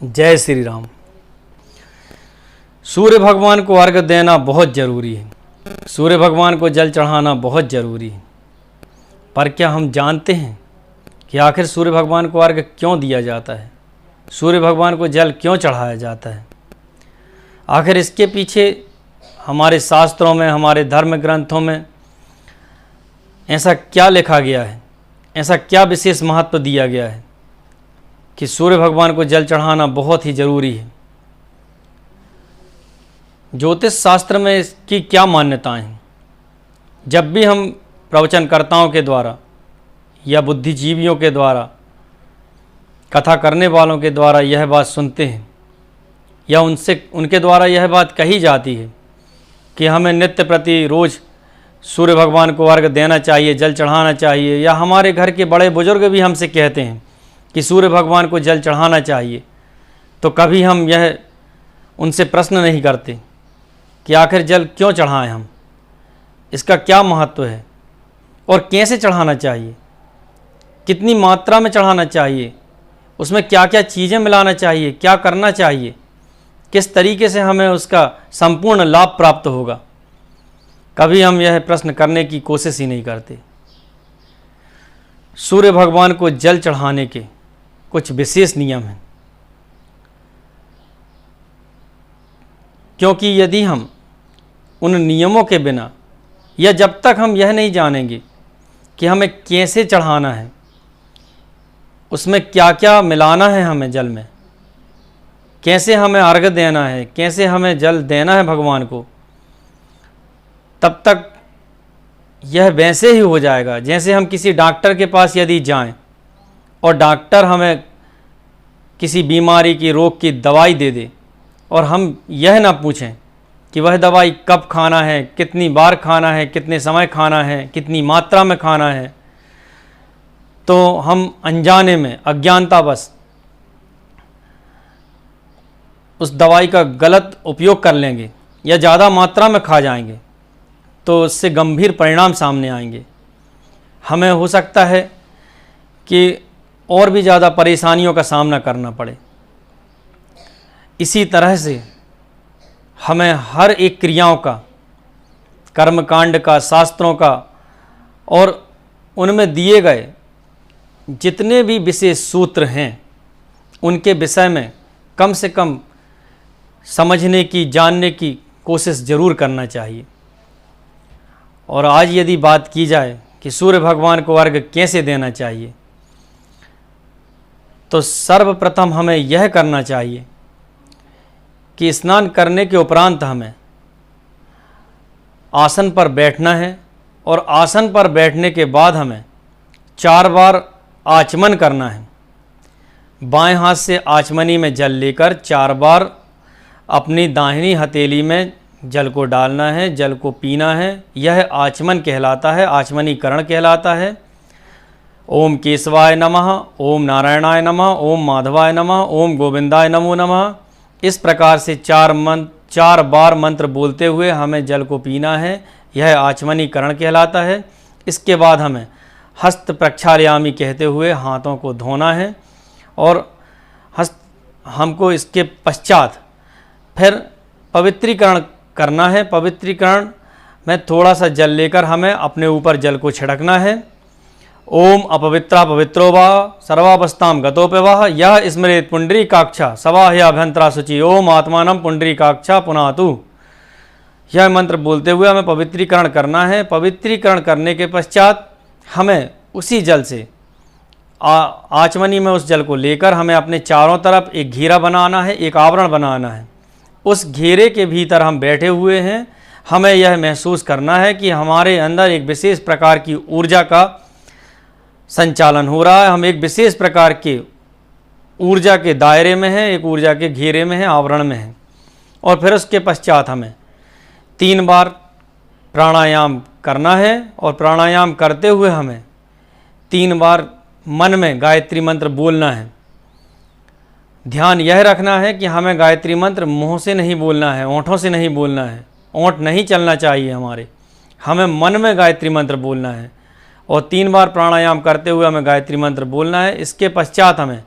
जय श्री राम। सूर्य भगवान को अर्घ्य देना बहुत ज़रूरी है। सूर्य भगवान को जल चढ़ाना बहुत ज़रूरी है। पर क्या हम जानते हैं कि आखिर सूर्य भगवान को अर्घ्य क्यों दिया जाता है? सूर्य भगवान को जल क्यों चढ़ाया जाता है? आखिर इसके पीछे हमारे शास्त्रों में, हमारे धर्म ग्रंथों में ऐसा क्या लिखा गया है, ऐसा क्या विशेष महत्व दिया गया है कि सूर्य भगवान को जल चढ़ाना बहुत ही ज़रूरी है? ज्योतिष शास्त्र में इसकी क्या मान्यताएं हैं? जब भी हम प्रवचनकर्ताओं के द्वारा या बुद्धिजीवियों के द्वारा, कथा करने वालों के द्वारा यह बात सुनते हैं या उनके द्वारा यह बात कही जाती है कि हमें नित्य प्रति रोज़ सूर्य भगवान को अर्घ्य देना चाहिए, जल चढ़ाना चाहिए, या हमारे घर के बड़े बुजुर्ग भी हमसे कहते हैं कि सूर्य भगवान को जल चढ़ाना चाहिए, तो कभी हम यह उनसे प्रश्न नहीं करते कि आखिर जल क्यों चढ़ाएं हम, इसका क्या महत्व है और कैसे चढ़ाना चाहिए, कितनी मात्रा में चढ़ाना चाहिए, उसमें क्या क्या चीज़ें मिलाना चाहिए, क्या करना चाहिए, किस तरीके से हमें उसका संपूर्ण लाभ प्राप्त होगा। कभी हम यह प्रश्न करने की कोशिश ही नहीं करते। सूर्य भगवान को जल चढ़ाने के कुछ विशेष नियम हैं, क्योंकि यदि हम उन नियमों के बिना या जब तक हम यह नहीं जानेंगे कि हमें कैसे चढ़ाना है, उसमें क्या क्या मिलाना है, हमें जल में कैसे हमें अर्घ्य देना है, कैसे हमें जल देना है भगवान को, तब तक यह वैसे ही हो जाएगा जैसे हम किसी डॉक्टर के पास यदि जाएं और डॉक्टर हमें किसी बीमारी की, रोग की दवाई दे दे और हम यह ना पूछें कि वह दवाई कब खाना है, कितनी बार खाना है, कितने समय खाना है, कितनी मात्रा में खाना है, तो हम अनजाने में, अज्ञानतावश उस दवाई का गलत उपयोग कर लेंगे या ज़्यादा मात्रा में खा जाएंगे, तो उससे गंभीर परिणाम सामने आएंगे। हमें हो सकता है कि और भी ज़्यादा परेशानियों का सामना करना पड़े। इसी तरह से हमें हर एक क्रियाओं का, कर्मकांड का, शास्त्रों का और उनमें दिए गए जितने भी विशेष सूत्र हैं, उनके विषय में कम से कम समझने की, जानने की कोशिश ज़रूर करना चाहिए। और आज यदि बात की जाए कि सूर्य भगवान को अर्घ्य कैसे देना चाहिए, तो सर्वप्रथम हमें यह करना चाहिए कि स्नान करने के उपरांत हमें आसन पर बैठना है और आसन पर बैठने के बाद हमें 4 बार आचमन करना है। बाएं हाथ से आचमनी में जल लेकर 4 बार अपनी दाहिनी हथेली में जल को डालना है, जल को पीना है। यह आचमन कहलाता है, आचमनीकरण कहलाता है। ओम केशवाय नमः, ओम नारायणाय नमः, ओम माधवाय नमः, ओम गोविंदाय नमो नमः। इस प्रकार से 4 बार मंत्र बोलते हुए हमें जल को पीना है। यह आचमनीकरण कहलाता है। इसके बाद हमें हस्त प्रक्षालयामि कहते हुए हाथों को धोना है और हमको इसके पश्चात फिर पवित्रीकरण करना है। पवित्रीकरण में थोड़ा सा जल लेकर हमें अपने ऊपर जल को छिड़कना है। ओम अपवित्रा पवित्रो वा सर्वावस्थाम गतोपवाह यह स्मरेत पुंडरीकाक्षा सवाह्याभ्यंतरा शुचि ओम आत्मानं पुंडरीकाक्षा पुनातु। यह मंत्र बोलते हुए हमें पवित्रीकरण करना है। पवित्रीकरण करने के पश्चात हमें उसी जल से आचमनी में उस जल को लेकर हमें अपने चारों तरफ एक घेरा बनाना है, एक आवरण बनाना है। उस घेरे के भीतर हम बैठे हुए हैं। हमें यह महसूस करना है कि हमारे अंदर एक विशेष प्रकार की ऊर्जा का संचालन हो रहा है। हम एक विशेष प्रकार के ऊर्जा के दायरे में हैं, एक ऊर्जा के घेरे में हैं, आवरण में हैं। और फिर उसके पश्चात हमें 3 बार प्राणायाम करना है और प्राणायाम करते हुए हमें 3 बार मन में गायत्री मंत्र बोलना है। ध्यान यह रखना है कि हमें गायत्री मंत्र मुंह से नहीं बोलना है, ओंठों से नहीं बोलना है, ओंठ नहीं चलना चाहिए हमें मन में गायत्री मंत्र बोलना है और 3 बार प्राणायाम करते हुए हमें गायत्री मंत्र बोलना है। इसके पश्चात हमें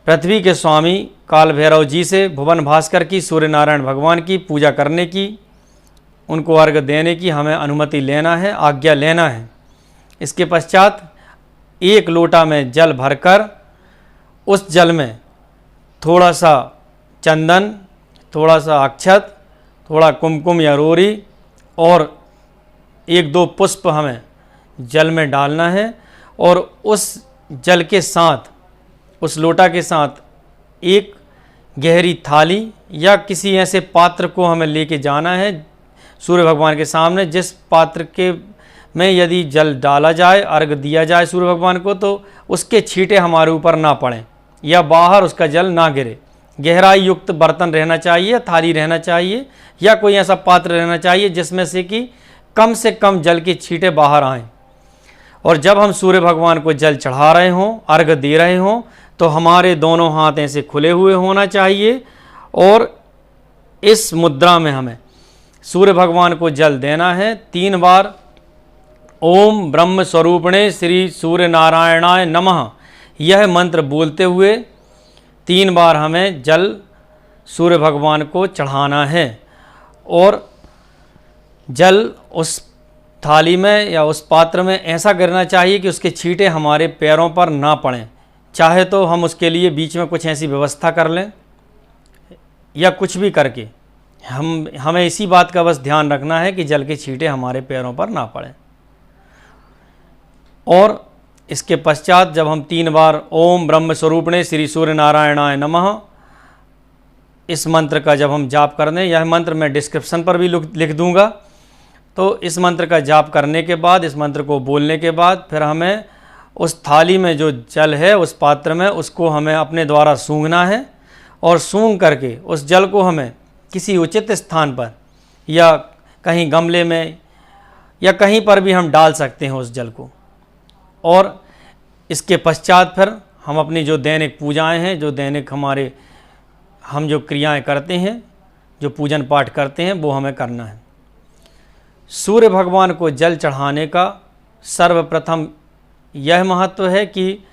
पृथ्वी के स्वामी काल भैरव जी से भुवन भास्कर की, सूर्य नारायण भगवान की पूजा करने की, उनको अर्घ देने की हमें अनुमति लेना है, आज्ञा लेना है। इसके पश्चात 1 लोटा में जल भरकर उस जल में थोड़ा सा चंदन, थोड़ा सा अक्षत, थोड़ा कुमकुम या रोरी और 1-2 पुष्प हमें जल में डालना है और उस जल के साथ, उस लोटा के साथ एक गहरी थाली या किसी ऐसे पात्र को हमें लेके जाना है सूर्य भगवान के सामने, जिस पात्र के में यदि जल डाला जाए, अर्घ दिया जाए सूर्य भगवान को, तो उसके छींटे हमारे ऊपर ना पड़ें या बाहर उसका जल ना गिरे। गहराई युक्त बर्तन रहना चाहिए, थाली रहना चाहिए या कोई ऐसा पात्र रहना चाहिए जिसमें से कम जल के छींटे बाहर आएँ। और जब हम सूर्य भगवान को जल चढ़ा रहे हों, अर्घ दे रहे हों, तो हमारे दोनों हाथ ऐसे खुले हुए होना चाहिए और इस मुद्रा में हमें सूर्य भगवान को जल देना है 3 बार। ओम ब्रह्म स्वरूपणे श्री सूर्य नारायणाय नमः, यह मंत्र बोलते हुए 3 बार हमें जल सूर्य भगवान को चढ़ाना है और जल उस थाली में या उस पात्र में ऐसा गिरना चाहिए कि उसके छींटे हमारे पैरों पर ना पड़ें। चाहे तो हम उसके लिए बीच में कुछ ऐसी व्यवस्था कर लें या कुछ भी करके हमें इसी बात का बस ध्यान रखना है कि जल के छींटे हमारे पैरों पर ना पड़ें। और इसके पश्चात जब हम 3 बार ओम ब्रह्म स्वरूपणे श्री सूर्य नारायणाय नमः इस मंत्र का जब हम जाप कर दें, यह मंत्र मैं डिस्क्रिप्शन पर भी लिख दूंगा, तो इस मंत्र का जाप करने के बाद, इस मंत्र को बोलने के बाद फिर हमें उस थाली में जो जल है, उस पात्र में, उसको हमें अपने द्वारा सूंघना है और सूंघ करके उस जल को हमें किसी उचित स्थान पर या कहीं गमले में या कहीं पर भी हम डाल सकते हैं उस जल को। और इसके पश्चात फिर हम अपनी जो दैनिक पूजाएं हैं, जो दैनिक हम जो क्रियाएं करते हैं, जो पूजन पाठ करते हैं, वो हमें करना है। सूर्य भगवान को जल चढ़ाने का सर्वप्रथम यह महत्व है कि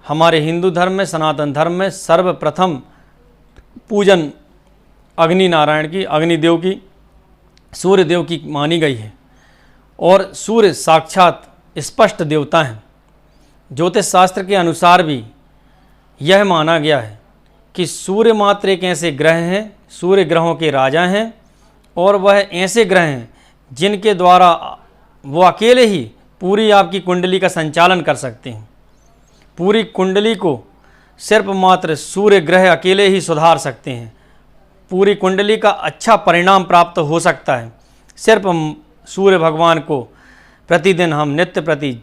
हमारे हिंदू धर्म में, सनातन धर्म में सर्वप्रथम पूजन अग्नि नारायण की, अग्निदेव की, सूर्य देव की मानी गई है और सूर्य साक्षात स्पष्ट देवता हैं। ज्योतिष शास्त्र के अनुसार भी यह माना गया है कि सूर्य मात्र एक ऐसे ग्रह हैं, सूर्य ग्रहों के राजा हैं और वह ऐसे ग्रह हैं जिनके द्वारा वो अकेले ही पूरी आपकी कुंडली का संचालन कर सकते हैं। पूरी कुंडली को सिर्फ मात्र सूर्य ग्रह अकेले ही सुधार सकते हैं। पूरी कुंडली का अच्छा परिणाम प्राप्त हो सकता है सिर्फ सूर्य भगवान को प्रतिदिन हम नित्य प्रति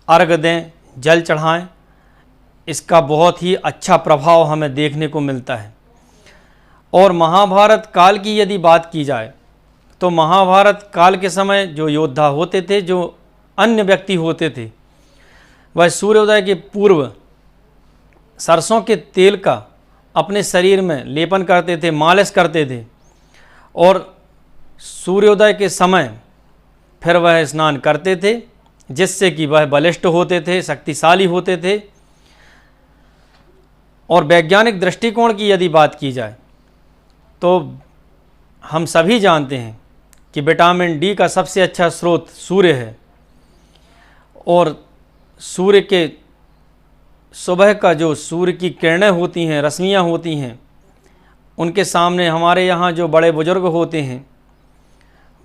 अर्घ दें, जल चढ़ाएं। इसका बहुत ही अच्छा प्रभाव हमें देखने को मिलता है। और महाभारत काल की यदि बात की जाए तो महाभारत काल के समय जो योद्धा होते थे, जो अन्य व्यक्ति होते थे, वह सूर्योदय के पूर्व सरसों के तेल का अपने शरीर में लेपन करते थे, मालिश करते थे और सूर्योदय के समय फिर वह स्नान करते थे, जिससे कि वह बलिष्ठ होते थे, शक्तिशाली होते थे। और वैज्ञानिक दृष्टिकोण की यदि बात की जाए तो हम सभी जानते हैं कि विटामिन डी का सबसे अच्छा स्रोत सूर्य है और सूर्य के सुबह का जो सूर्य की किरणें होती हैं, रश्मियाँ होती हैं, उनके सामने हमारे यहाँ जो बड़े बुजुर्ग होते हैं,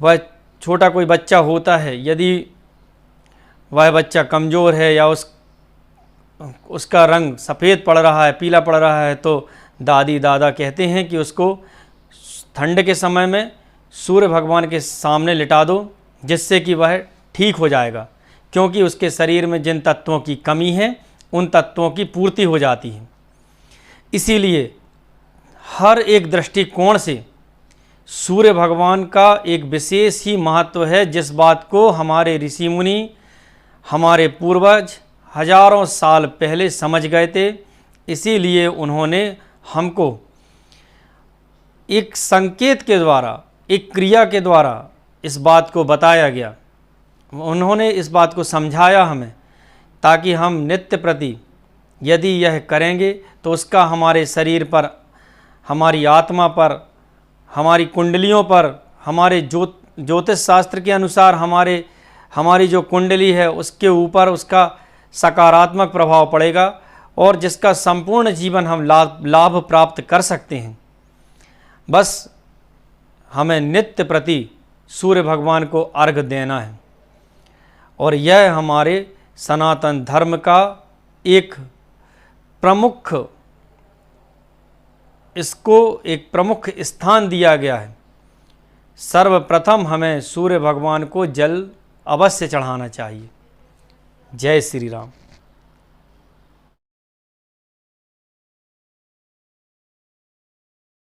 वह छोटा कोई बच्चा होता है, यदि वह बच्चा कमज़ोर है या उसका रंग सफ़ेद पड़ रहा है, पीला पड़ रहा है, तो दादी दादा कहते हैं कि उसको ठंड के समय में सूर्य भगवान के सामने लिटा दो, जिससे कि वह ठीक हो जाएगा, क्योंकि उसके शरीर में जिन तत्वों की कमी है उन तत्वों की पूर्ति हो जाती है। इसीलिए हर एक दृष्टिकोण से सूर्य भगवान का एक विशेष ही महत्व है, जिस बात को हमारे ऋषि मुनि, हमारे पूर्वज हजारों साल पहले समझ गए थे। इसीलिए उन्होंने हमको एक संकेत के द्वारा, एक क्रिया के द्वारा इस बात को बताया गया। उन्होंने इस बात को समझाया हमें, ताकि हम नित्य प्रति यदि यह करेंगे तो उसका हमारे शरीर पर, हमारी आत्मा पर, हमारी कुंडलियों पर, हमारे ज्योतिष शास्त्र के अनुसार हमारी जो कुंडली है उसके ऊपर उसका सकारात्मक प्रभाव पड़ेगा और जिसका संपूर्ण जीवन हम लाभ प्राप्त कर सकते हैं। बस हमें नित्य प्रति सूर्य भगवान को अर्घ्य देना है और यह हमारे सनातन धर्म का एक प्रमुख स्थान दिया गया है। सर्वप्रथम हमें सूर्य भगवान को जल अवश्य चढ़ाना चाहिए। जय श्री राम।